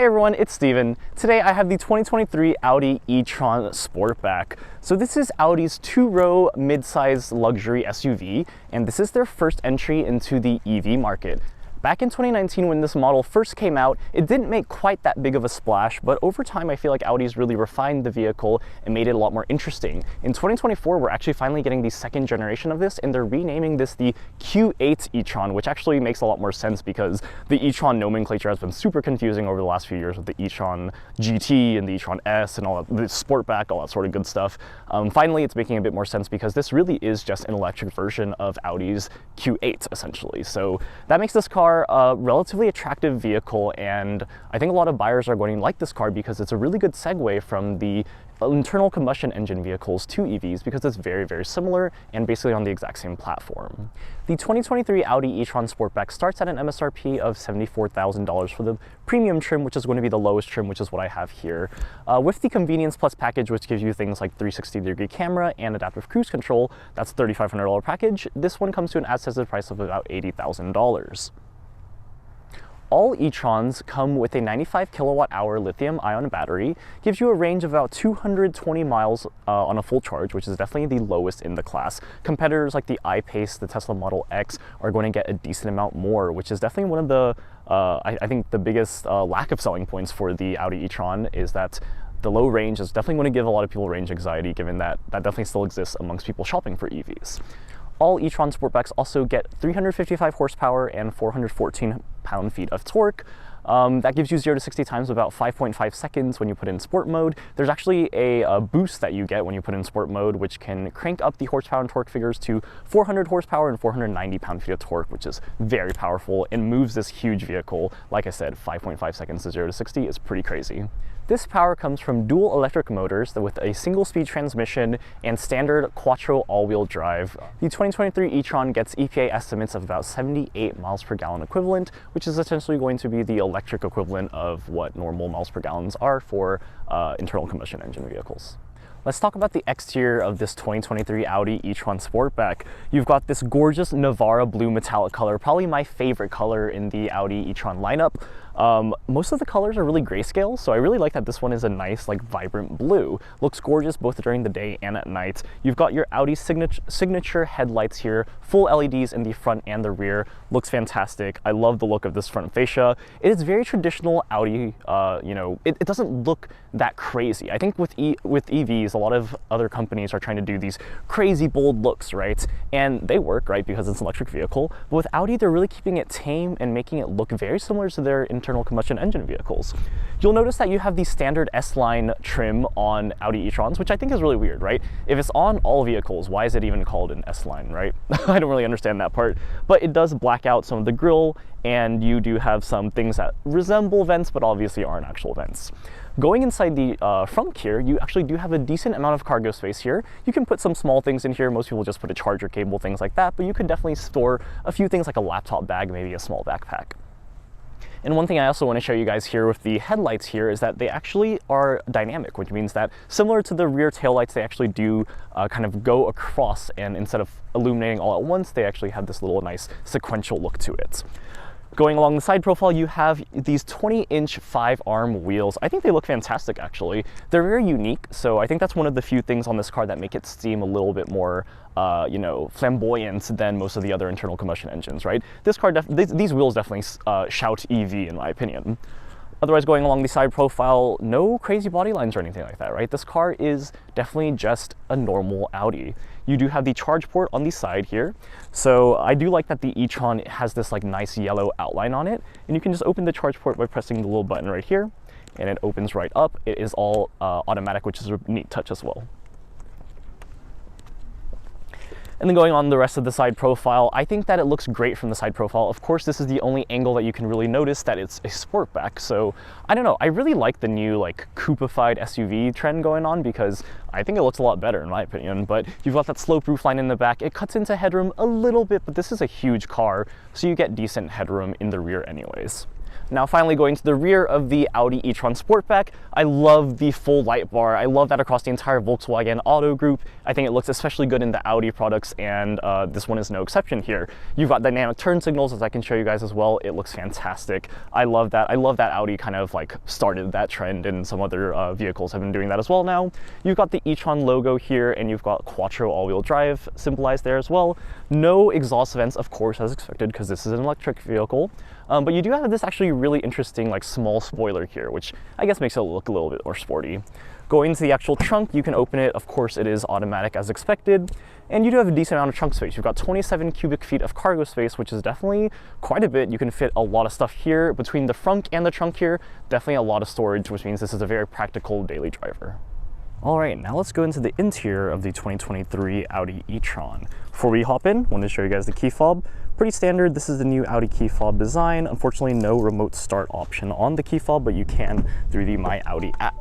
Hey everyone, it's Steven. Today I have the 2023 Audi e-tron Sportback. So this is Audi's two-row mid-size luxury SUV, and this is their first entry into the EV market. Back in 2019 when this model first came out, it didn't make quite that big of a splash, but over time I feel like Audi's really refined the vehicle and made it a lot more interesting. In 2024, we're actually finally getting the second generation of this, and they're renaming this the Q8 e-tron, which actually makes a lot more sense because the e-tron nomenclature has been super confusing over the last few years with the e-tron GT and the e-tron S and all that, the Sportback, all that sort of good stuff. Finally, it's making a bit more sense because this really is just an electric version of Audi's Q8, essentially. So that makes this car a relatively attractive vehicle, and I think a lot of buyers are going to like this car because it's a really good segue from the internal combustion engine vehicles to EVs because it's very, very similar and basically on the exact same platform. The 2023 Audi e-tron Sportback starts at an MSRP of $74,000 for the premium trim, which is going to be the lowest trim, which is what I have here. With the Convenience Plus package, which gives you things like 360-degree camera and adaptive cruise control, that's a $3,500 package. This one comes to an as-tested price of about $80,000. All e-trons come with a 95 kilowatt-hour lithium-ion battery, gives you a range of about 220 miles on a full charge, which is definitely the lowest in the class. Competitors like the I-PACE, the Tesla Model X are going to get a decent amount more, which is definitely one of the, I think the biggest lack of selling points for the Audi e-tron is that the low range is definitely going to give a lot of people range anxiety, given that that definitely still exists amongst people shopping for EVs. All e-tron Sportbacks also get 355 horsepower and 414 pound-feet of torque. That gives you 0 to 60 times about 5.5 seconds when you put in sport mode. There's actually a boost that you get when you put in sport mode, which can crank up the horsepower and torque figures to 400 horsepower and 490 pound-feet of torque, which is very powerful and moves this huge vehicle. Like I said, 5.5 seconds to 0 to 60 is pretty crazy. This power comes from dual electric motors with a single-speed transmission and standard quattro all-wheel drive. The 2023 e-tron gets EPA estimates of about 78 miles per gallon equivalent, which is essentially going to be the electric equivalent of what normal miles per gallons are for internal combustion engine vehicles. Let's talk about the exterior of this 2023 Audi e-tron Sportback. You've got this gorgeous Navara blue metallic color, probably my favorite color in the Audi e-tron lineup. Most of the colors are really grayscale, so I really like that this one is a nice, like, vibrant blue. Looks gorgeous both during the day and at night. You've got your Audi signature headlights here, full LEDs in the front and the rear. Looks fantastic. I love the look of this front fascia. It is very traditional Audi, you know, it doesn't look that crazy. I think with EVs, a lot of other companies are trying to do these crazy bold looks, right? And they work, right, because it's an electric vehicle. But with Audi, they're really keeping it tame and making it look very similar to their internal combustion engine vehicles. You'll notice that you have the standard S-line trim on Audi e-trons, which I think is really weird, right? If it's on all vehicles, why is it even called an S-line, right? I don't really understand that part, but it does black out some of the grille, and you do have some things that resemble vents, but obviously aren't actual vents. Going inside the front here, you actually do have a decent amount of cargo space here. You can put some small things in here. Most people just put a charger cable, things like that, but you could definitely store a few things like a laptop bag, maybe a small backpack. And one thing I also want to show you guys here with the headlights here is that they actually are dynamic, which means that similar to the rear taillights, they actually do kind of go across, and instead of illuminating all at once, they actually have this little nice sequential look to it. Going along the side profile, you have these 20-inch 5-arm wheels. I think they look fantastic, actually. They're very unique, so I think that's one of the few things on this car that make it seem a little bit more, you know, flamboyant than most of the other internal combustion engines, right? This car, these wheels definitely shout EV, in my opinion. Otherwise, going along the side profile, no crazy body lines or anything like that, right? This car is definitely just a normal Audi. You do have the charge port on the side here. So I do like that the e-tron has this like nice yellow outline on it. And you can just open the charge port by pressing the little button right here, and it opens right up. It is all automatic, which is a neat touch as well. And then going on the rest of the side profile, I think that it looks great from the side profile. Of course, this is the only angle that you can really notice that it's a Sportback. So I don't know, I really like the new like coupified SUV trend going on because I think it looks a lot better in my opinion. But you've got that slope roofline in the back. It cuts into headroom a little bit, but this is a huge car, so you get decent headroom in the rear anyways. Now finally going to the rear of the Audi e-tron Sportback, I love the full light bar. I love that across the entire Volkswagen Auto group. I think it looks especially good in the Audi products, and this one is no exception here. You've got dynamic turn signals, as I can show you guys as well. It looks fantastic. I love that. I love that Audi kind of like started that trend, and some other vehicles have been doing that as well now. You've got the e-tron logo here, and you've got Quattro all-wheel drive symbolized there as well. No exhaust vents, of course, as expected, because this is an electric vehicle. But you do have this actually really interesting like small spoiler here, which I guess makes it look a little bit more sporty. Going into the actual trunk, you can open it. Of course, it is automatic as expected. And you do have a decent amount of trunk space. You've got 27 cubic feet of cargo space, which is definitely quite a bit. You can fit a lot of stuff here. Between the front and the trunk here, definitely a lot of storage, which means this is a very practical daily driver. All right, now let's go into the interior of the 2023 Audi e-tron. Before we hop in, I want to show you guys the key fob. Pretty standard. This is the new Audi key fob design. Unfortunately, no remote start option on the key fob, but you can through the My Audi app.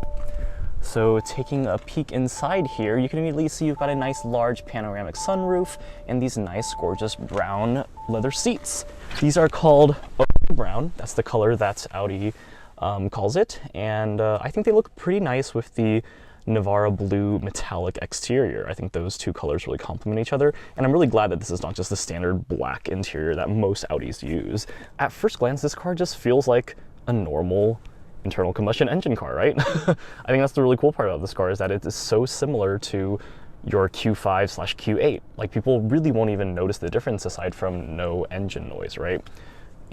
So taking a peek inside here, you can immediately see you've got a nice large panoramic sunroof and these nice gorgeous brown leather seats. These are called Audi brown. That's the color that Audi calls it. And I think they look pretty nice with the Navara blue metallic exterior. I think those two colors really complement each other, and I'm really glad that this is not just the standard black interior that most Audis use. At first glance, this car just feels like a normal internal combustion engine car, right? I think that's the really cool part about this car, is that it is so similar to your Q5/Q8. Like, people really won't even notice the difference aside from no engine noise, right?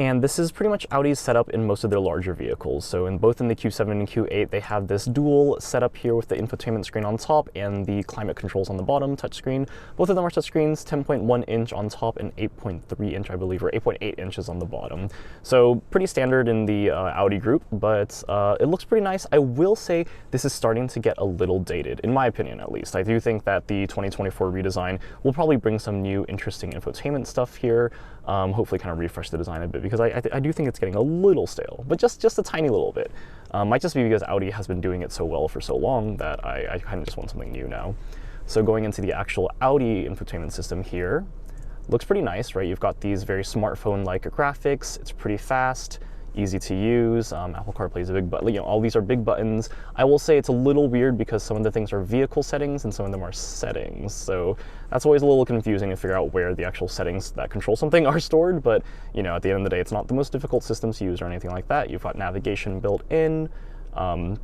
And this is pretty much Audi's setup in most of their larger vehicles. So both in the Q7 and Q8, they have this dual setup here with the infotainment screen on top and the climate controls on the bottom, touchscreen. Both of them are touchscreens, 10.1 inch on top and 8.3 inch, I believe, or 8.8 inches on the bottom. So pretty standard in the Audi group, but it looks pretty nice. I will say this is starting to get a little dated, in my opinion at least. I do think that the 2024 redesign will probably bring some new interesting infotainment stuff here. Hopefully kind of refresh the design a bit, because I do think it's getting a little stale, but just a tiny little bit. Might just be because Audi has been doing it so well for so long that I kind of just want something new now. So going into the actual Audi infotainment system here, looks pretty nice, right? You've got these very smartphone-like graphics. It's pretty fast, easy to use. Apple CarPlay is a big button. You know, all these are big buttons. I will say it's a little weird because some of the things are vehicle settings and some of them are settings. So that's always a little confusing to figure out where the actual settings that control something are stored. But, you know, at the end of the day, it's not the most difficult system to use or anything like that. You've got navigation built in.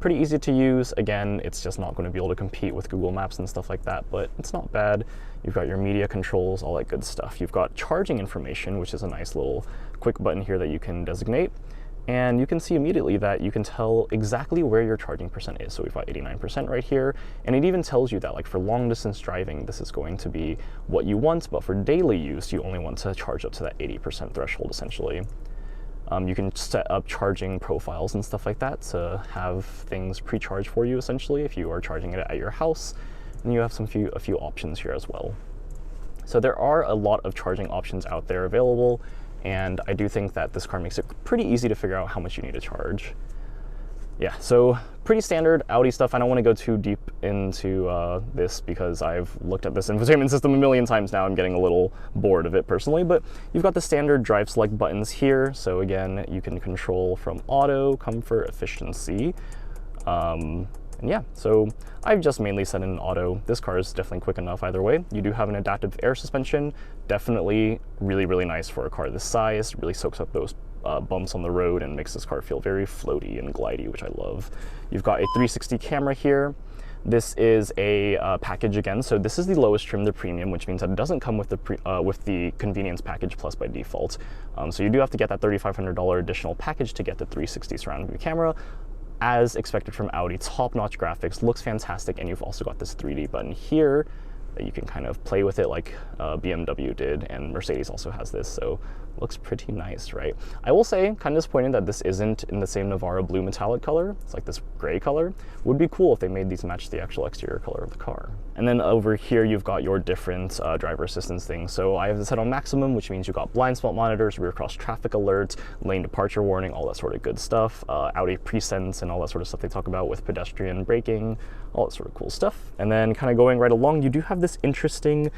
Pretty easy to use. Again, it's just not going to be able to compete with Google Maps and stuff like that, but it's not bad. You've got your media controls, all that good stuff. You've got charging information, which is a nice little quick button here that you can designate. And you can see immediately that you can tell exactly where your charging percent is. So we've got 89% right here. And it even tells you that, like, for long distance driving, this is going to be what you want, but for daily use, you only want to charge up to that 80% threshold, essentially. You can set up charging profiles and stuff like that to have things pre-charged for you, essentially, if you are charging it at your house. And you have a few options here as well. So there are a lot of charging options out there available, and I do think that this car makes it pretty easy to figure out how much you need to charge. Yeah, so pretty standard Audi stuff. I don't want to go too deep into this because I've looked at this infotainment system a million times now. I'm getting a little bored of it personally, but you've got the standard drive select buttons here. So again, you can control from auto, comfort, efficiency. And yeah, so I've just mainly set in auto. This car is definitely quick enough either way. You do have an adaptive air suspension. Definitely really, really nice for a car this size. Really soaks up those bumps on the road and makes this car feel very floaty and glidey, which I love. You've got a 360 camera here. This is a package again, so this is the lowest trim, the premium, which means that it doesn't come with the convenience package plus by default. So you do have to get that $3,500 additional package to get the 360 surround view camera. As expected from Audi, top-notch graphics, looks fantastic, and you've also got this 3D button here that you can kind of play with it like BMW did, and Mercedes also has this, so looks pretty nice, right? I will say, kind of disappointed that this isn't in the same Navara blue metallic color. It's like this gray color. Would be cool if they made these match the actual exterior color of the car. And then over here, you've got your different driver assistance things. So I have this set on maximum, which means you've got blind spot monitors, rear cross traffic alerts, lane departure warning, all that sort of good stuff. Audi Presense and all that sort of stuff they talk about with pedestrian braking, all that sort of cool stuff. And then kind of going right along, you do have this interesting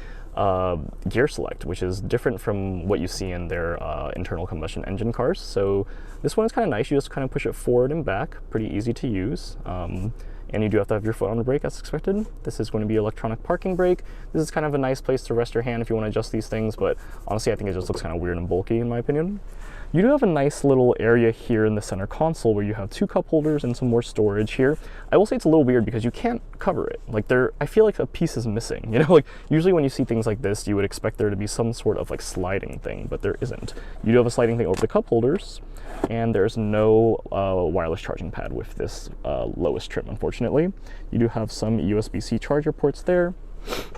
gear select, which is different from what you see in their internal combustion engine cars. So this one is kind of nice. You just kind of push it forward and back, pretty easy to use. And you do have to have your foot on the brake as expected. This is going to be electronic parking brake. This is kind of a nice place to rest your hand if you want to adjust these things, but honestly, I think it just looks kind of weird and bulky in my opinion. You do have a nice little area here in the center console where you have 2 cup holders and some more storage here. I will say it's a little weird because you can't cover it. Like I feel like a piece is missing, you know? Like usually when you see things like this, you would expect there to be some sort of like sliding thing, but there isn't. You do have a sliding thing over the cup holders, and there's no wireless charging pad with this lowest trim, unfortunately. You do have some USB-C charger ports there.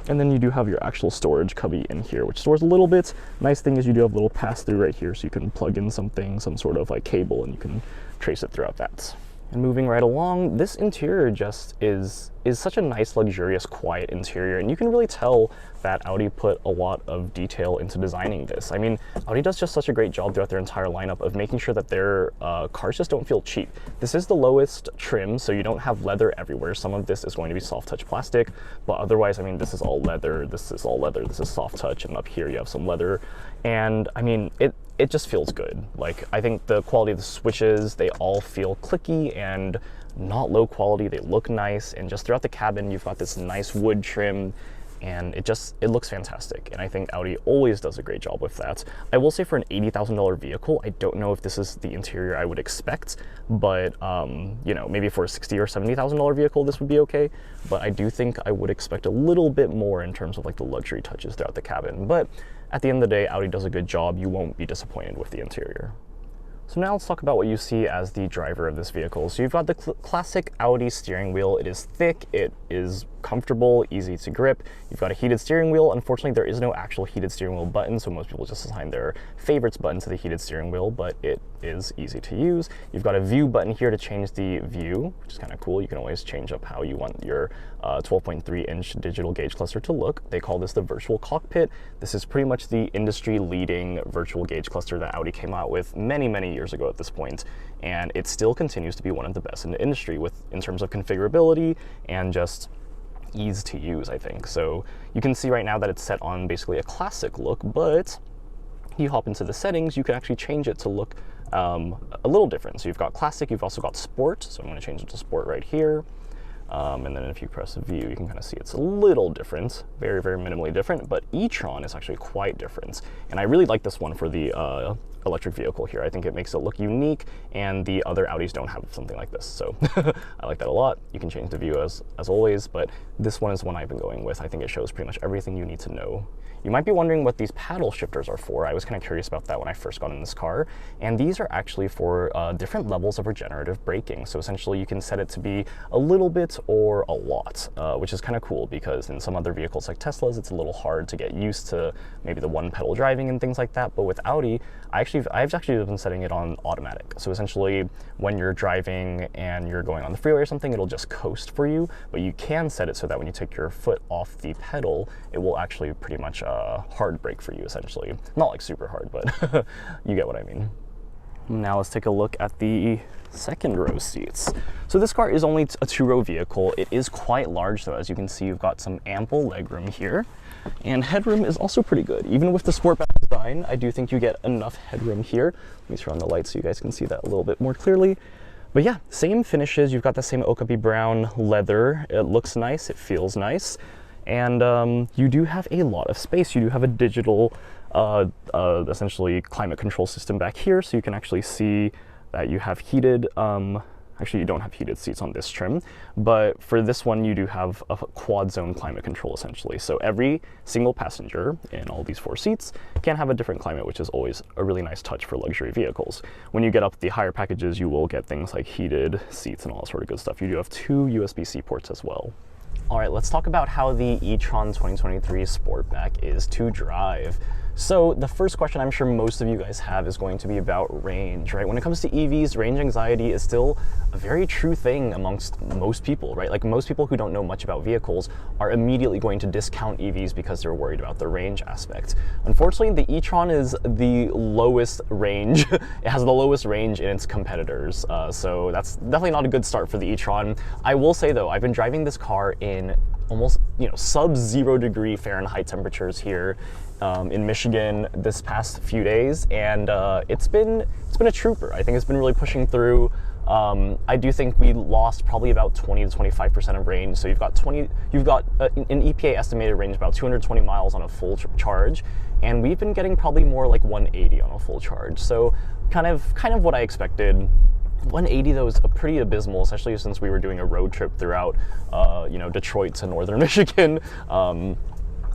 And then you do have your actual storage cubby in here, which stores a little bit. Nice thing is you do have a little pass-through right here, so you can plug in something, some sort of like cable, and you can trace it throughout that. And moving right along, this interior just is such a nice, luxurious, quiet interior, and you can really tell that Audi put a lot of detail into designing this. I mean, Audi does just such a great job throughout their entire lineup of making sure that their cars just don't feel cheap. This is the lowest trim, so you don't have leather everywhere. Some of this is going to be soft touch plastic, but otherwise, I mean, this is all leather, this is all leather, this is soft touch, and up here you have some leather. And I mean, it just feels good. Like, I think the quality of the switches, they all feel clicky and not low quality. They look nice, and just throughout the cabin, you've got this nice wood trim, and it looks fantastic. And I think Audi always does a great job with that. I will say for an $80,000 vehicle, I don't know if this is the interior I would expect, but you know, maybe for a $60,000 or $70,000 vehicle, this would be okay. But I do think I would expect a little bit more in terms of like the luxury touches throughout the cabin. But at the end of the day, Audi does a good job. You won't be disappointed with the interior. So now let's talk about what you see as the driver of this vehicle. So you've got the classic Audi steering wheel. It is thick, it is comfortable, easy to grip. You've got a heated steering wheel. Unfortunately, there is no actual heated steering wheel button, so most people just assign their favorites button to the heated steering wheel, but it is easy to use. You've got a view button here to change the view, which is kind of cool. You can always change up how you want your 12.3-inch digital gauge cluster to look. They call this the virtual cockpit. This is pretty much the industry-leading virtual gauge cluster that Audi came out with many, many years ago at this point, and it still continues to be one of the best in the industry in terms of configurability and just ease to use, I think. So you can see right now that it's set on basically a classic look, but you hop into the settings, you can actually change it to look a little different. So you've got classic, you've also got sport. So I'm going to change it to sport right here. And then if you press view, you can kind of see it's a little different, very, very minimally different, but e-tron is actually quite different. And I really like this one for the electric vehicle here. I think it makes it look unique, and the other Audis don't have something like this. So I like that a lot. You can change the view as always, but this one is one I've been going with. I think it shows pretty much everything you need to know. You might be wondering what these paddle shifters are for. I was kind of curious about that when I first got in this car. And these are actually for different levels of regenerative braking. So essentially you can set it to be a little bit or a lot, which is kind of cool because in some other vehicles like Teslas, it's a little hard to get used to maybe the one pedal driving and things like that. But with Audi, I've actually been setting it on automatic. So essentially when you're driving and you're going on the freeway or something, it'll just coast for you, but you can set it so that when you take your foot off the pedal, it will actually pretty much hard brake for you, essentially. Not like super hard, but you get what I mean. Now let's take a look at the second row seats. So this car is only a 2-row vehicle. It is quite large though. As you can see, you've got some ample legroom here, and headroom is also pretty good. Even with the Sportback design, I do think you get enough headroom here. Let me turn on the light so you guys can see that a little bit more clearly. But yeah, same finishes. You've got the same okapi brown leather. It looks nice, it feels nice. And you do have a lot of space. You do have a digital, essentially climate control system back here, so you can actually see that you have heated, actually you don't have heated seats on this trim, but for this one you do have a quad zone climate control essentially. So every single passenger in all these 4 seats can have a different climate, which is always a really nice touch for luxury vehicles. When you get up the higher packages, you will get things like heated seats and all that sort of good stuff. You do have 2 USB-C ports as well. All right, let's talk about how the e-tron 2023 Sportback is to drive. So the first question I'm sure most of you guys have is going to be about range, right? When it comes to EVs, range anxiety is still a very true thing amongst most people, right? Like most people who don't know much about vehicles are immediately going to discount EVs because they're worried about the range aspect. Unfortunately, the e-tron is the lowest range. It has the lowest range in its competitors. So that's definitely not a good start for the e-tron. I will say though, I've been driving this car in almost, sub-0 degree Fahrenheit temperatures here in Michigan this past few days, and it's been a trooper. I think it's been really pushing through. I do think we lost probably about 20 to 25% of range. So you've got an EPA estimated range about 220 miles on a full charge, and we've been getting probably more like 180 on a full charge. So kind of what I expected. 180 though is pretty abysmal, especially since we were doing a road trip throughout, Detroit to northern Michigan.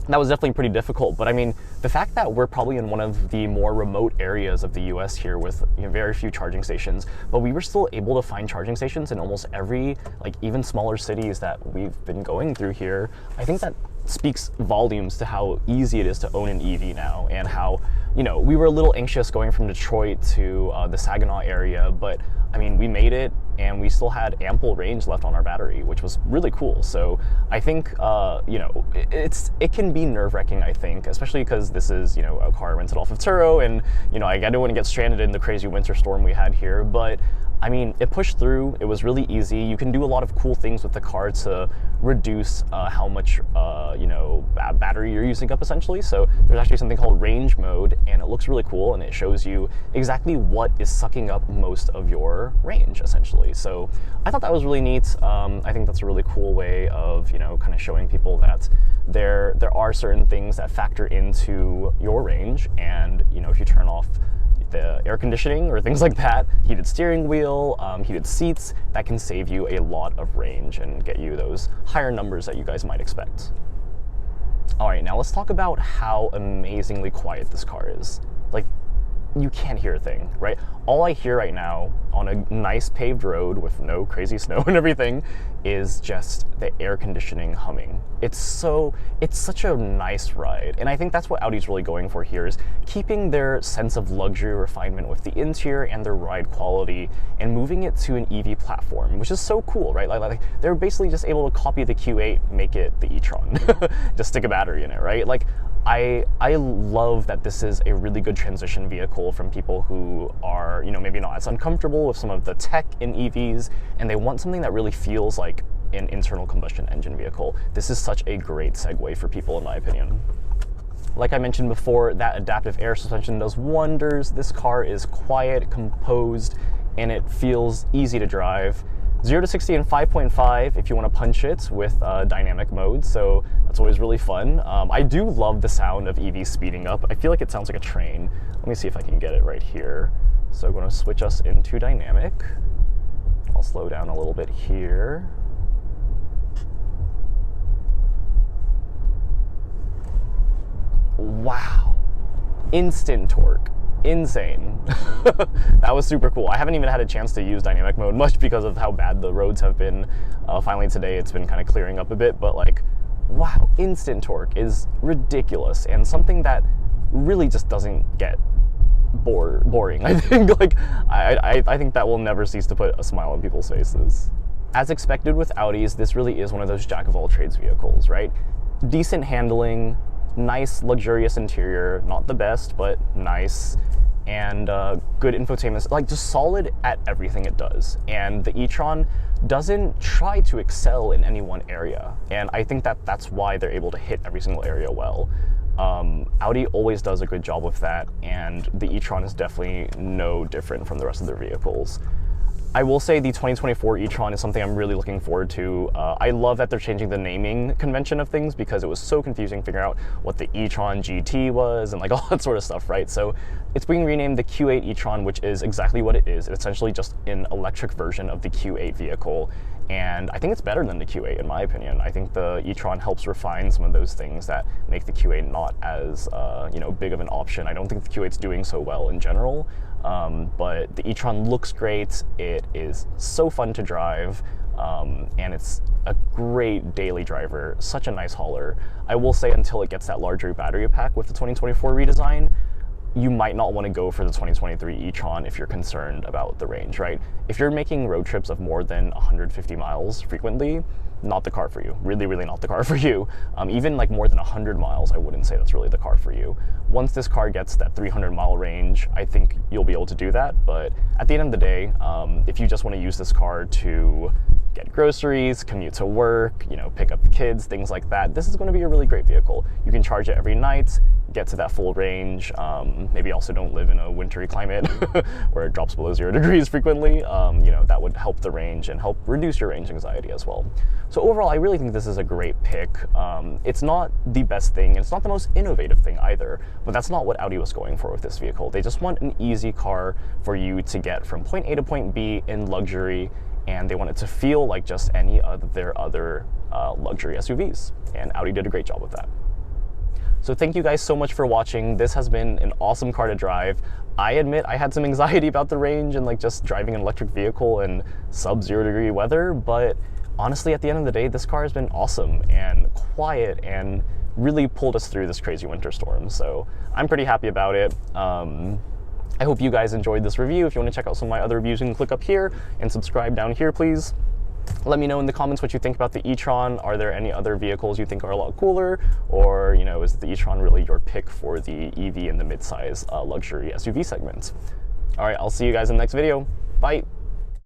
That was definitely pretty difficult, but I mean, the fact that we're probably in one of the more remote areas of the US here with very few charging stations, but we were still able to find charging stations in almost every, even smaller cities that we've been going through here. I think that speaks volumes to how easy it is to own an EV now, and how, we were a little anxious going from Detroit to the Saginaw area, but I mean, we made it, and we still had ample range left on our battery, which was really cool. So I think, it can be nerve-wracking, I think, especially because this is, a car rented off of Turo, and, I didn't want to get stranded in the crazy winter storm we had here, but I mean, it pushed through. It was really easy. You can do a lot of cool things with the car to reduce how much, battery you're using up, essentially. So there's actually something called range mode, and it looks really cool, and it shows you exactly what is sucking up most of your range, essentially. So I thought that was really neat. I think that's a really cool way of, kind of showing people that there are certain things that factor into your range, and, if you turn off the air conditioning or things like that, heated steering wheel, heated seats, that can save you a lot of range and get you those higher numbers that you guys might expect. All right, now let's talk about how amazingly quiet this car is. You can't hear a thing, right? All I hear right now on a nice paved road with no crazy snow and everything is just the air conditioning humming. It's such a nice ride. And I think that's what Audi's really going for here, is keeping their sense of luxury refinement with the interior and their ride quality and moving it to an EV platform, which is so cool, right? Like they're basically just able to copy the Q8, make it the e-tron, just stick a battery in it, right? I love that this is a really good transition vehicle from people who are, maybe not as uncomfortable with some of the tech in EVs, and they want something that really feels like an internal combustion engine vehicle. This is such a great segue for people, in my opinion. Like I mentioned before, that adaptive air suspension does wonders. This car is quiet, composed, and it feels easy to drive. 0 to 60 in 5.5 if you want to punch it with dynamic mode, so that's always really fun. I do love the sound of EV speeding up. I feel like it sounds like a train. Let me see if I can get it right here. So I'm going to switch us into dynamic. I'll slow down a little bit here. Wow, instant torque. Insane. That was super cool. I haven't even had a chance to use dynamic mode much because of how bad the roads have been. Finally today it's been kind of clearing up a bit, but wow, instant torque is ridiculous, and something that really just doesn't get boring. I think I think that will never cease to put a smile on people's faces. As expected with Audis, this really is one of those jack of all trades vehicles, right? Decent handling, nice luxurious interior, not the best, but nice, and good infotainment, just solid at everything it does. And the e-tron doesn't try to excel in any one area, and I think that that's why they're able to hit every single area well. Audi always does a good job with that, and the e-tron is definitely no different from the rest of their vehicles. I will say the 2024 e-tron is something I'm really looking forward to. I love that they're changing the naming convention of things, because it was so confusing figuring out what the e-tron GT was and all that sort of stuff, right? So it's being renamed the Q8 e-tron, which is exactly what it is. It's essentially just an electric version of the Q8 vehicle. And I think it's better than the Q8 in my opinion. I think the e-tron helps refine some of those things that make the Q8 not as big of an option. I don't think the Q8's doing so well in general. but the e-tron looks great. It is so fun to drive, and it's a great daily driver, such a nice hauler. I will say, until it gets that larger battery pack with the 2024 redesign, you might not want to go for the 2023 e-tron if you're concerned about the range, right? If you're making road trips of more than 150 miles frequently, not the car for you. Really, really not the car for you. Even like more than 100 miles, I wouldn't say that's really the car for you. Once this car gets that 300-mile range, I think you'll be able to do that. But at the end of the day, if you just want to use this car to get groceries, commute to work, you know, pick up the kids, things like that, this is going to be a really great vehicle. You can charge it every night, get to that full range. Maybe also don't live in a wintry climate where it drops below 0 degrees frequently. You know, that would help the range and help reduce your range anxiety as well. So overall, I really think this is a great pick. It's not the best thing, and it's not the most innovative thing either, but that's not what Audi was going for with this vehicle. They just want an easy car for you to get from point A to point B in luxury, and they want it to feel like just any of their other luxury SUVs, and Audi did a great job with that. So thank you guys so much for watching. This has been an awesome car to drive. I admit I had some anxiety about the range and like just driving an electric vehicle in sub-0 degree weather, but honestly, at the end of the day, this car has been awesome and quiet and really pulled us through this crazy winter storm. So I'm pretty happy about it. I hope you guys enjoyed this review. If you want to check out some of my other reviews, you can click up here and subscribe down here, please. Let me know in the comments what you think about the e-tron. Are there any other vehicles you think are a lot cooler? Or, you know, is the e-tron really your pick for the EV and the midsize luxury SUV segment? All right, I'll see you guys in the next video. Bye.